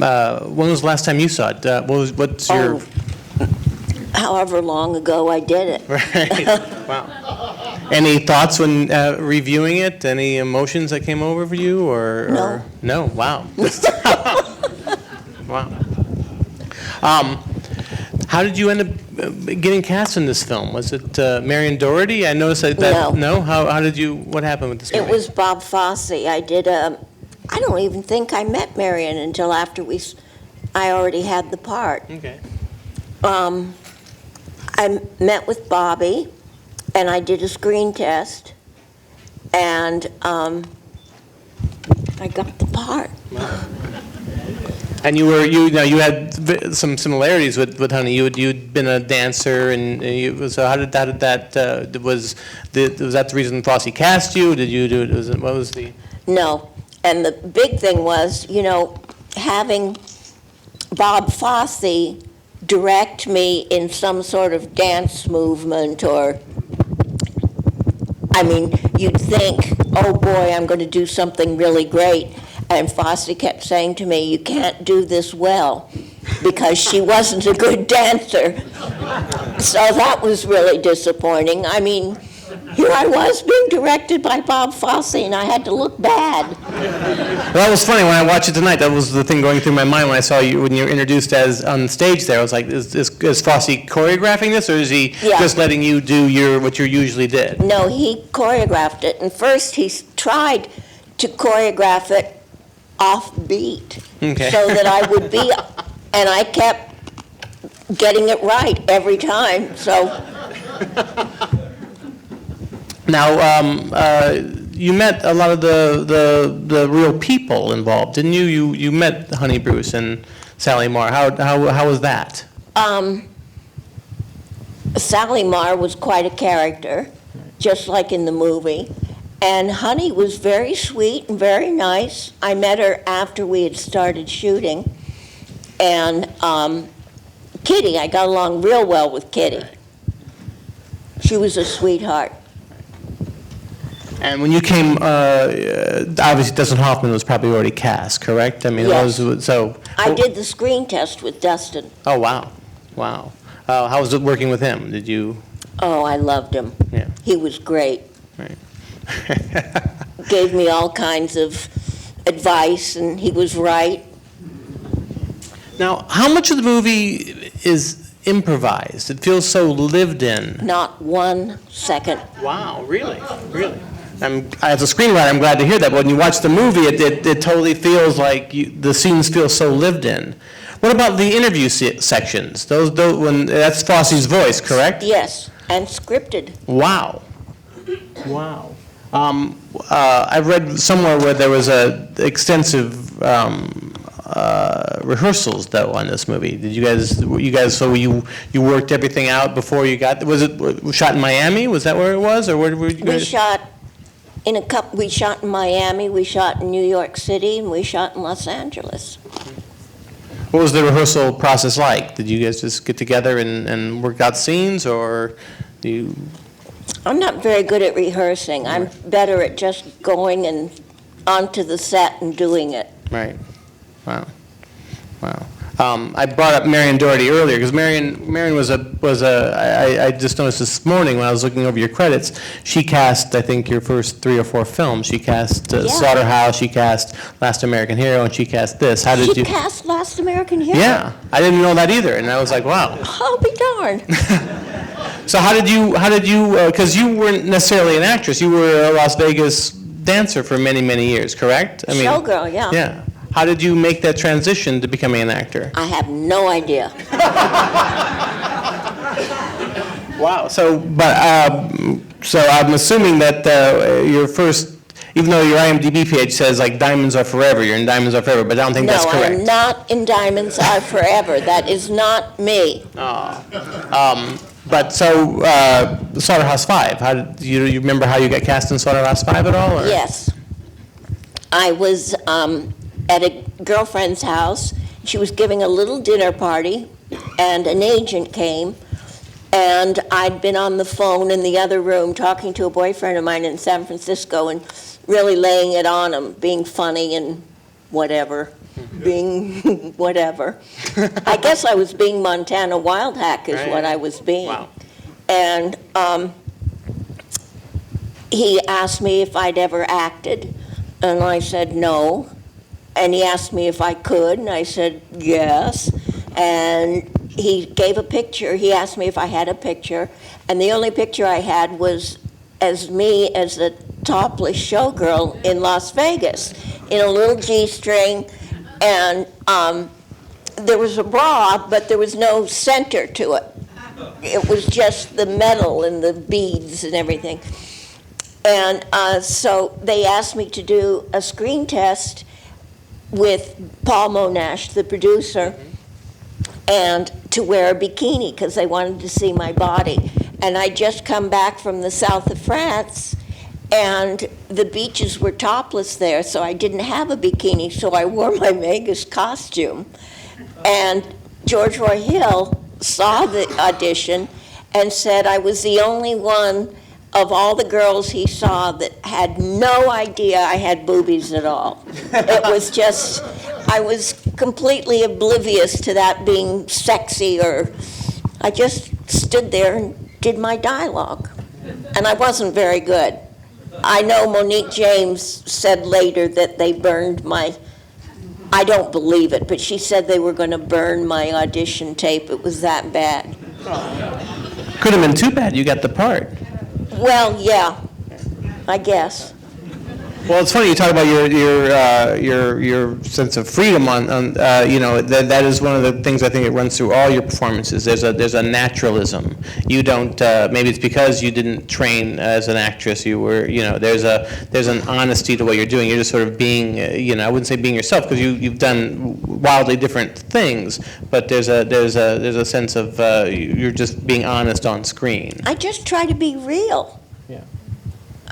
When was the last time you saw it? What's your... However long ago I did it. Right. Wow. Any thoughts when reviewing it? Any emotions that came over for you? No. No? Wow. Wow. How did you end up getting cast in this film? Was it Marion Doherty? I noticed that. No. No? How did you, what happened with this movie? It was Bob Fosse. I don't even think I met Marion until after I already had the part. Okay. I met with Bobby, and I did a screen test, and I got the part. Wow. And you had some similarities with Honey. You'd been a dancer, and so how did that was that the reason Fosse cast you? Did you do it? What was the? No, and the big thing was, having Bob Fosse direct me in some sort of dance movement, or, I mean, you'd think, oh boy, I'm going to do something really great. And Fosse kept saying to me, you can't do this well, because she wasn't a good dancer. So that was really disappointing. I mean, here I was being directed by Bob Fosse, and I had to look bad. Well, that was funny when I watched it tonight. That was the thing going through my mind when I saw you, when you were introduced as on stage there. I was like, is Fosse choreographing this, or is he just letting you do what you usually did? No, he choreographed it. And first he tried to choreograph it off beat, so that I would be, and I kept getting it right every time. So now, you met a lot of the real people involved, didn't you? You met Honey Bruce and Sally Marr. How was that? Sally Marr was quite a character, just like in the movie. And Honey was very sweet and very nice. I met her after we had started shooting. And Kitty, I got along real well with Kitty. She was a sweetheart. And when you came, obviously Dustin Hoffman was probably already cast, correct? I mean, yes. I Oh, did the screen test with Dustin. oh, wow. Wow. How was it working with him? Did you? Oh, I loved him. Yeah. He was great. Right. Gave me all kinds of advice, and he was right. Now, how much of the movie is improvised? It feels so lived in. Not 1 second. Wow, really? Really? As a screenwriter, I'm glad to hear that. But when you watch the movie, it totally feels like the scenes feel so lived in. What about the interview sections? That's Fosse's voice, correct? Yes, and scripted. Wow. Wow. I've read somewhere where there was extensive rehearsals though on this movie. Did you guys? So you worked everything out before you got? Was it shot in Miami? Was that where it was, or where were you guys? We shot in Miami. We shot in New York City, and we shot in Los Angeles. What was the rehearsal process like? Did you guys just get together and work out scenes, or do you? I'm not very good at rehearsing. I'm better at just going and onto the set and doing it. Right. Wow. Wow. I brought up Marion Doherty earlier because Marion was I just noticed this morning when I was looking over your credits, she cast, I think, your first 3 or 4 films. She cast Slaughterhouse, she cast Last American Hero, and she cast this. How did you? She cast Last American Hero? Yeah. I didn't know that either, and I was like, wow. I'll be darned. So how did you, because you weren't necessarily an actress, you were a Las Vegas dancer for many, many years, correct? I mean, showgirl, yeah. Yeah. How did you make that transition to becoming an actor? I have no idea. Wow. So I'm assuming that your first, even though your IMDb page says like Diamonds Are Forever, you're in Diamonds Are Forever, but I don't think that's correct. No, I'm not in Diamonds Are Forever. That is not me. But so Slaughterhouse 5, how did you remember how you got cast in Slaughterhouse 5 at all? Or? Yes. I was at a girlfriend's house. She was giving a little dinner party, and an agent came, and I'd been on the phone in the other room talking to a boyfriend of mine in San Francisco and really laying it on him, being funny and whatever. being whatever. I guess I was being Montana Wild Hack is what I was being. Wow. And he asked me if I'd ever acted, and I said no. And he asked me if I could, and I said yes. And he gave a picture. He asked me if I had a picture, and the only picture I had was as me as a topless showgirl in Las Vegas in a little G-string, and there was a bra, but there was no center to it. It was just the metal and the beads and everything. And so they asked me to do a screen test with Paul Monash, the producer, and to wear a bikini because they wanted to see my body. And I'd just come back from the south of France, and the beaches were topless there, so I didn't have a bikini, so I wore my Vegas costume. And George Roy Hill saw the audition and said I was the only one of all the girls he saw that had no idea I had boobies at all. It was just, I was completely oblivious to that being sexy, or I just stood there and did my dialogue. And I wasn't very good. I know Monique James said later that they burned my, I don't believe it, but she said they were going to burn my audition tape. It was that bad. Could have been too bad. You got the part. Well, yeah, I guess. Well, it's funny you talk about your sense of freedom on you know, that is one of the things I think it runs through all your performances. There's a naturalism. You don't maybe it's because you didn't train as an actress. You were, you know, there's an honesty to what you're doing. You're just sort of being, you know, I wouldn't say being yourself because you've done wildly different things, but there's a sense of you're just being honest on screen. I just try to be real. Yeah.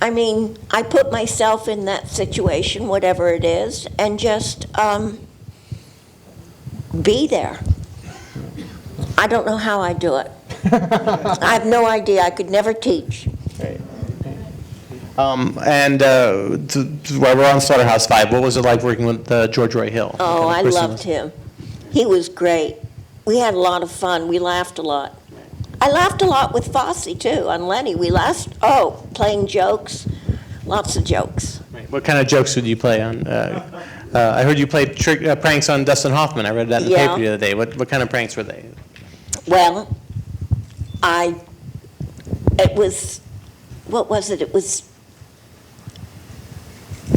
I mean, I put myself in that situation, whatever it is, and just be there. I don't know how I do it. I have no idea. I could never teach. Right. And while we're on Slaughterhouse-Five, what was it like working with George Roy Hill? Oh, I loved him. He was great. We had a lot of fun. We laughed a lot. I laughed a lot with Fosse, too, on Lenny. We laughed, playing jokes, lots of jokes. Right. What kind of jokes would you play on? I heard you played pranks on Dustin Hoffman. I read that in the paper the other day. What kind of pranks were they? Well, it was, what was it? It was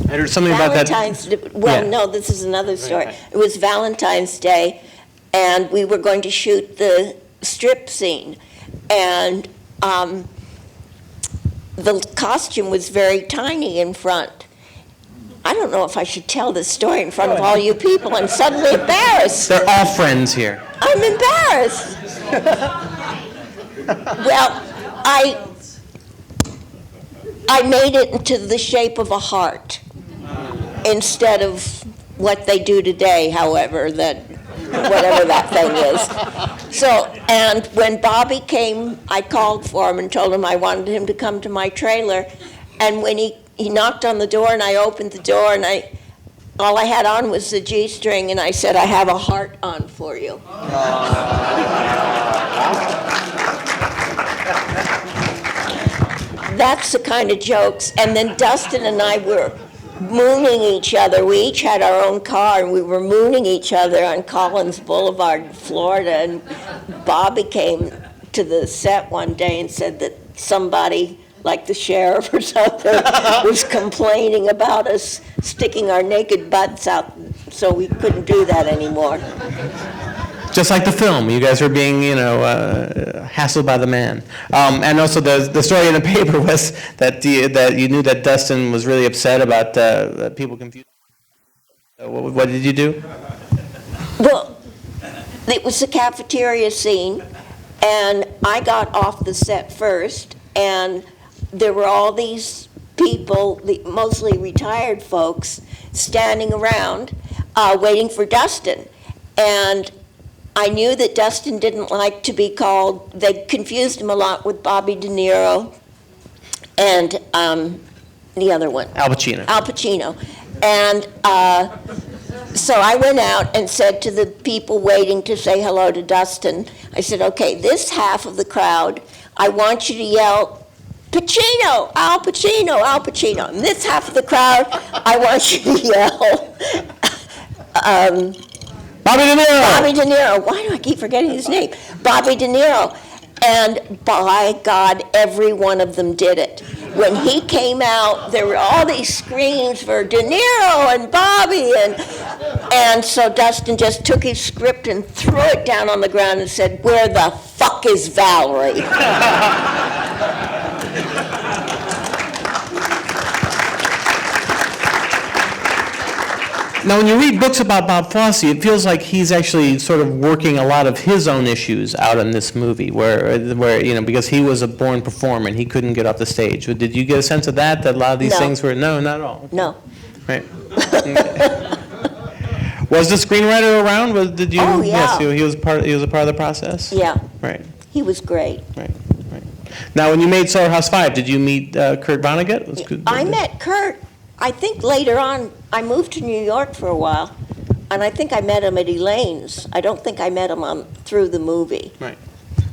I heard something about that. Well, no, this is another story. Right. It was Valentine's Day, and we were going to shoot the strip scene. And the costume was very tiny in front. I don't know if I should tell this story in front of all you people. I'm suddenly embarrassed. They're all friends here. I'm embarrassed. Well, I made it into the shape of a heart instead of what they do today, however, that whatever that thing is. So, and when Bobby came, I called for him and told him I wanted him to come to my trailer. And when he knocked on the door and I opened the door and all I had on was the G-string and I said, I have a heart on for you. That's the kind of jokes. And then Dustin and I were mooning each other. We each had our own car, and we were mooning each other on Collins Boulevard, Florida. And Bobby came to the set one day and said that somebody, like the sheriff or something, was complaining about us sticking our naked butts out, so we couldn't do that anymore. Just like the film, you guys were being, you know, hassled by the man. And also the story in the paper was that you knew that Dustin was really upset about people confusing. What did you do? Well, it was the cafeteria scene, and I got off the set first, and there were all these people, mostly retired folks, standing around waiting for Dustin. And I knew that Dustin didn't like to be called, they confused him a lot with Bobby De Niro and the other one. Al Pacino. Al Pacino. And So I went out and said to the people waiting to say hello to Dustin, I said, okay, this half of the crowd, I want you to yell, Pacino, Al Pacino, Al Pacino. And this half of the crowd, I want you to yell, Bobby De Niro! Bobby De Niro. Why do I keep forgetting his name? Bobby De Niro. And by God, every one of them did it. When he came out, there were all these screams for De Niro and Bobby, and so Dustin just took his script and threw it down on the ground and said, where the fuck is Valerie? Now, when you read books about Bob Fosse, it feels like he's actually sort of working a lot of his own issues out in this movie, where because he was a born performer and he couldn't get off the stage. Did you get a sense of that a lot of these No. things were, no, not at all? No. Right. Okay. Was the screenwriter around? Did you? Oh, yeah. Yes, he was a part of the process? Yeah. Right, He was great. right. Now, when you made Solar House 5, did you meet Kurt Vonnegut? I met Kurt, I think later on, I moved to New York for a while, and I think I met him at Elaine's. I don't think I met him through the movie. Right.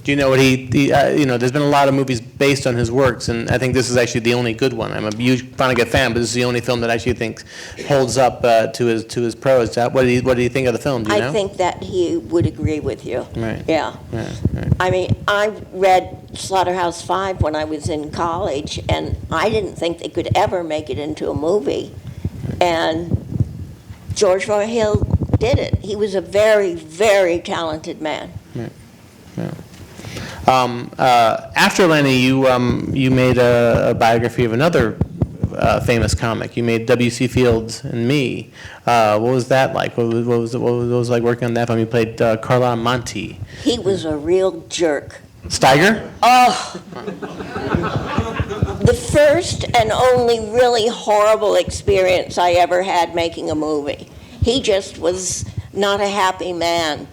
Do you know what there's been a lot of movies based on his works, and I think this is actually the only good one. I'm a huge Vonnegut fan, but this is the only film that I actually think holds up to his prose. What do you think of the film? Do you know? I think that he would agree with you. Right. Yeah. Right. I mean, I read Slaughterhouse-Five when I was in college, and I didn't think they could ever make it into a movie. And George Roy Hill did it. He was a very, very talented man. Right. Yeah. After Lenny, you made a biography of another famous comic. You made W.C. Fields and Me. What was that like? What was it like working on that film? You played Carla Monti. He was a real jerk. Steiger? Oh. The first and only really horrible experience I ever had making a movie. He just was not a happy man.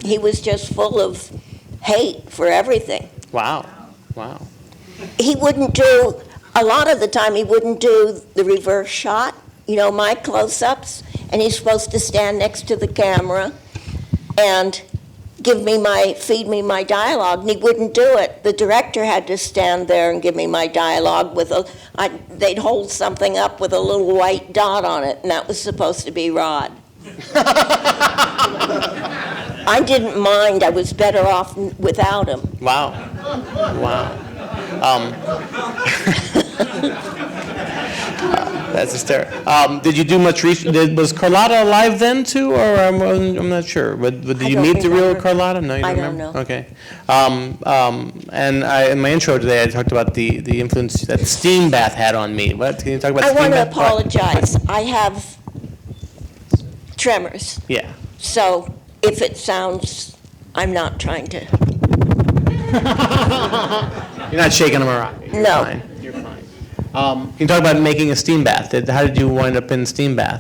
He was just full of hate for everything. Wow. He wouldn't do, a lot of the time he wouldn't do the reverse shot, my close-ups, and he's supposed to stand next to the camera and feed me my dialogue, and he wouldn't do it. The director had to stand there and give me my dialogue they'd hold something up with a little white dot on it, and that was supposed to be Rod. I didn't mind. I was better off without him. Wow. That's hysterical. Did you do much research? Was Carlotta alive then too, or I'm not sure. But did you meet the real Carlotta? No, you don't remember? I don't know. Okay. And in my intro today, I talked about the influence that steam bath had on me. What can you talk about? I steam want to bath? apologize. I have tremors. Yeah. So if it sounds, I'm not trying to. You're not shaking them around. You're No. Fine. You're fine. Can you talk about making a steam bath? How did you wind up in steam bath?